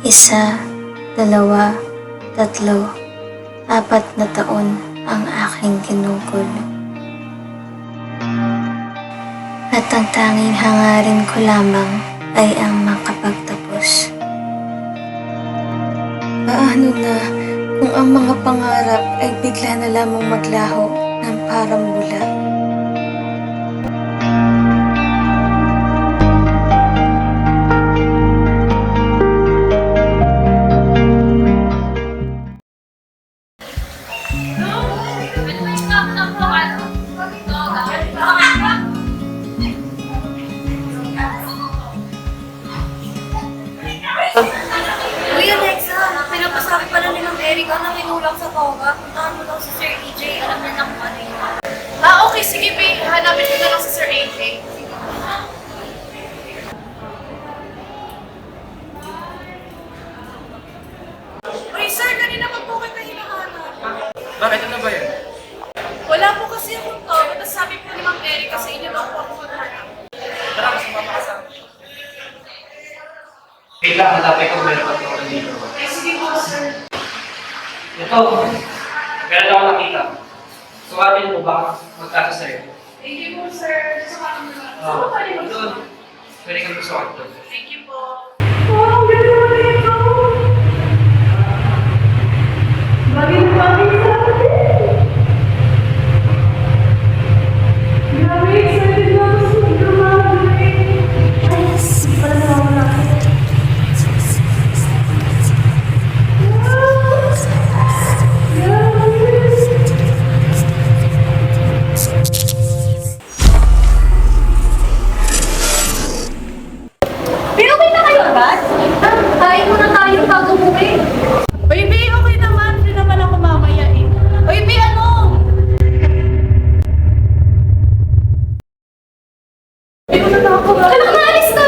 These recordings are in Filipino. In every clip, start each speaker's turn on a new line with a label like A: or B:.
A: 1, 2, 3, 4 na taon ang aking ginugol. At ang tanging hangarin ko lamang ay ang makapagtapos. Paano na kung ang mga pangarap ay bigla na lamang maglaho ng parang bula?
B: Uy, Alexa, pinapasabi pala ni Ma'am Erica na kinulang sa toga. Puntahan mo daw si Sir EJ, alam niya na kung ano yun.
C: Okay, sige, babe. Hanapin ko na lang si Sir AJ. Uy, sir, kanina pa po kita hinahanap.
D: Bakit? Ano ba yan?
C: Wala po kasi akong toga, tapos sabi po ni Ma'am Erica sa inyo daw po ako maghanap.
D: Tara, mas mapakasama. Kailangan hanapin ko meron pa ito dito.
C: Eh, sige po, sir.
D: Ito, meron ako nakita. Sukatin mo ba magkasa sa'yo?
C: Thank you po, sir. Saan mo na? Saan
D: Oo.
C: po tayo mag-
D: Doon. Pwede kang gusukat doon.
C: Thank you po. Oh, ang ganda naman ito! Bagay sa akin! Grabe, excited na ako sa magdamali.
B: Ay, yes, hindi pala nawawala.
C: Okay na kayo agad?
B: Kain muna tayo bago umuwi.
C: Uy, B, okay naman. Hindi naman ako mamaya eh. Uy, B, ano? Hindi ko na ako.
B: Anak, naalis ka!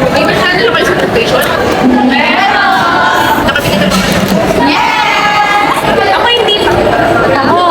C: Ay, masyado na kayo sa temptation? Meron! Nakatingin na ba? Yes! Ako hindi pa. Oo.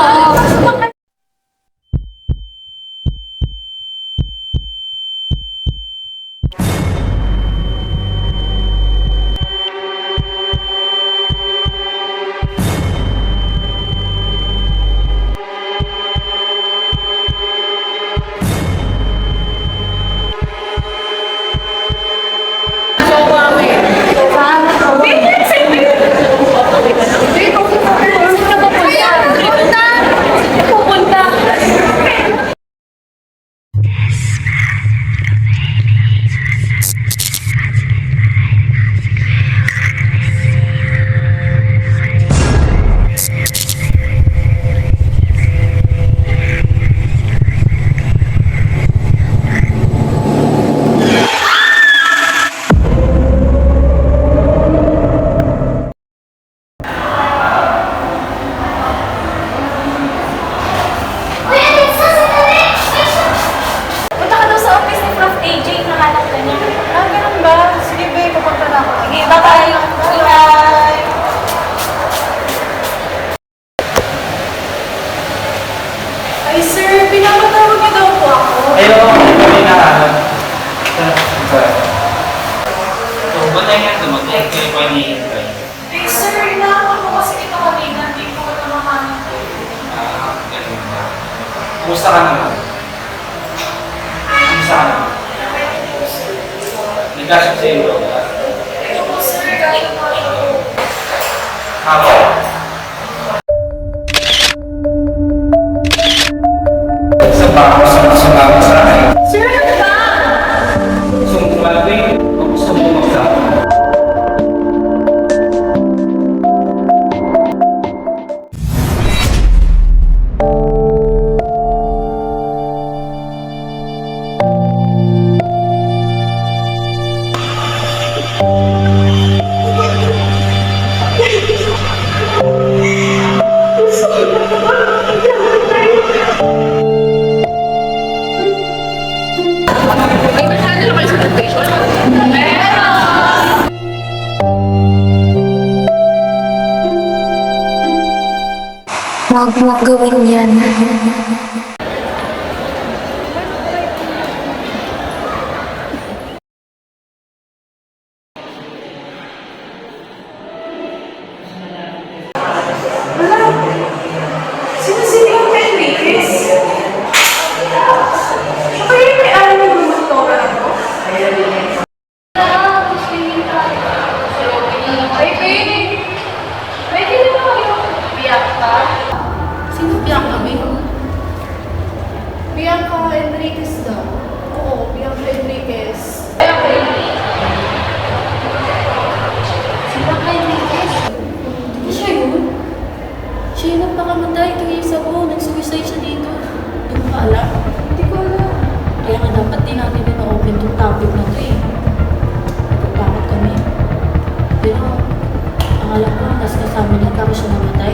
B: Uy, Alexa, sandali! Punta ka daw sa office ni Prof. AJ, nahanap ka niya.
C: Ganun ba? Sige, babe, pupunta na ako.
B: Okay, bye-bye! Bye-bye!
C: Ay, sir, pinapatawag niyo daw po ako.
D: Ayoko, kami nahanap. So, ba't na yan? Tumagay kayo pa ni-invite.
C: Eh, sir, inaakot ko kasi ito kanina. Hindi ko ito mahanap.
D: Ganun ba? Kumusta ka naman? Kumusta ka naman? Nagkasya sa iyo.
C: Ito po, sir, galing po ako.
D: Ako. Sa baka sumama sa akin.
C: Sir, ano ba?
D: Sumumalabi o gusto mo magsama?
C: Ay, masyado na kayo sa temptation? Meron!
A: Huwag mo gawin yan.
C: Ay, babe! Pwede na ba yung Bianca? Sino Bianca, babe? Bianca Enriquez daw. Oo, Bianca Enriquez. Ay, okay.
B: Si Bianca Enriquez. Hindi siya yun. Siya yung napakamatay 2 years ago. Nag-suicide siya dito.
C: Hindi mo ba alam?
B: Hindi ko alam. Kaya nga dapat din natin na-open tong topic na to eh. Nagpapakot kami. Pero, ang alam ko, nasa kasama niya bago siya namatay.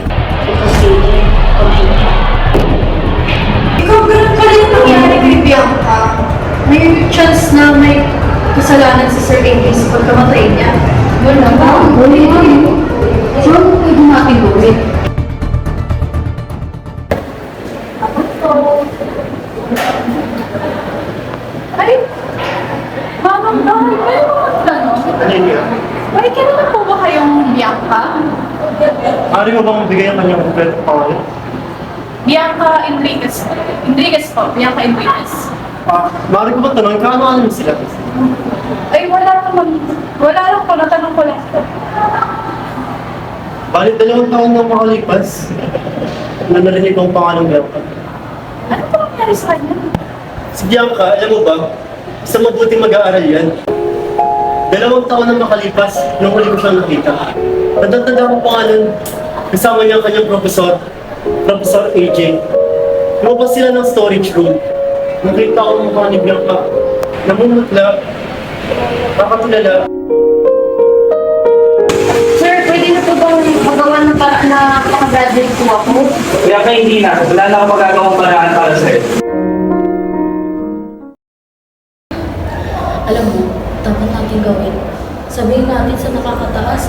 A: Ikaw, ganun pa rin nangyari kay Bianca. May chance na may kasalanan si Sir AJ sa pagkamatay niya.
B: Wala ba? Huli mo yun. So, ano pwede natin gawin?
C: Ay! Mamang Dahil, may mga tanong.
E: Ano yun?
C: May kailan po ba kayong Bianca?
E: Maaari mo bang bigay ang kanyang kompleto pangalan?
C: Bianca Enriquez. Enriquez po. Bianca Enriquez.
E: Maaari ko ba tanongin kung ano-ano sila?
C: Ay, wala naman. Wala lang po. Natanong ko lang po.
E: Balik 2 taon na makalipas na narinig ko ang pangalang Bianca.
C: Ano po nangyari sa kanya?
E: Si Bianca, alam mo ba, isang mabuting mag-aaral yan. 2 taon na makalipas nung huli ko siyang nakita. Tanda-tanda ko pangalan, kasama niya ang kanyang profesor, Professor AJ. Lumabas sila ng storage room. Nakita ko ang mukha ni Bianca. Namumutla, nakatulala.
B: Sir, pwede na po bang magawa ng paraan na makagraduate po ako?
D: Kaya ka hindi na. Wala na akong magagawang paraan para sa'yo.
B: Alam mo, dapat natin gawin. Sabihin natin sa nakakataas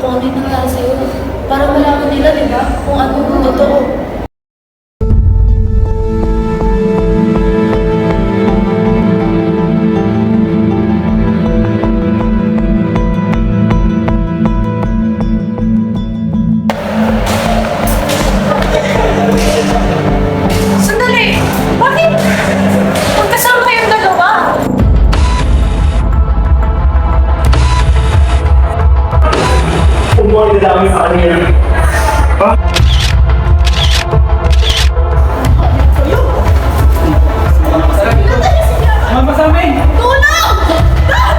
B: kung ano yung nangyari sa'yo. Para malaman nila, di ba? Kung ano yung totoo.
C: Sandali! Bakit? Magkasama kayong dalawa?
E: Kung mo ang dadami sa kanila. Ha?
D: Mama sa amin!
C: Tulong!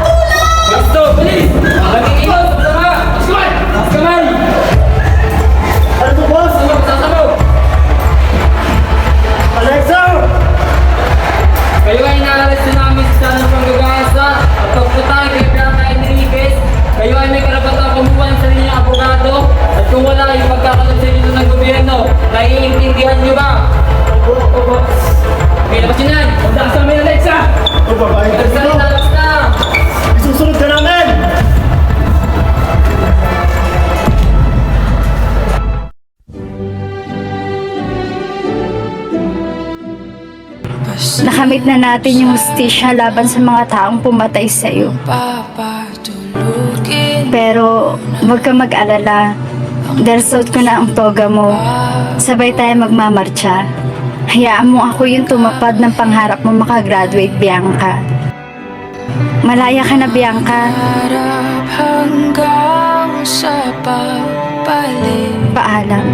C: Tulong!
D: Gusto! Bilis! Nag-iingot! Sama! Askamay! Askamay!
E: Ano to, boss?
D: Sasabaw!
E: Alexa!
D: Kayo ay inaalis namin sa ng panggagasa at pagputay kay Bianca Enriquez. Kayo ay may karapatang kumuha ng sarili ng abogado at kung wala yung pagkakaroon sa inyo ng gobyerno, naiintindihan nyo ba? Opo. Okay, labas yun yan! Punta sa amin, Alexa!
E: Ito, babae ka
D: Alexa,
E: dito.
D: labas na!
E: Isusunod ka namin!
F: Nakamit na natin yung hustisya laban sa mga taong pumatay sa iyo. Pero huwag ka mag-alala. Dahil suot ko na ang toga mo, sabay tayo magmamarcha. Hayaan mo ako yung tumapad ng pangarap mo makagraduate, Bianca. Malaya ka na, Bianca.
G: Hanggang sa pagbalik.
F: Paalam.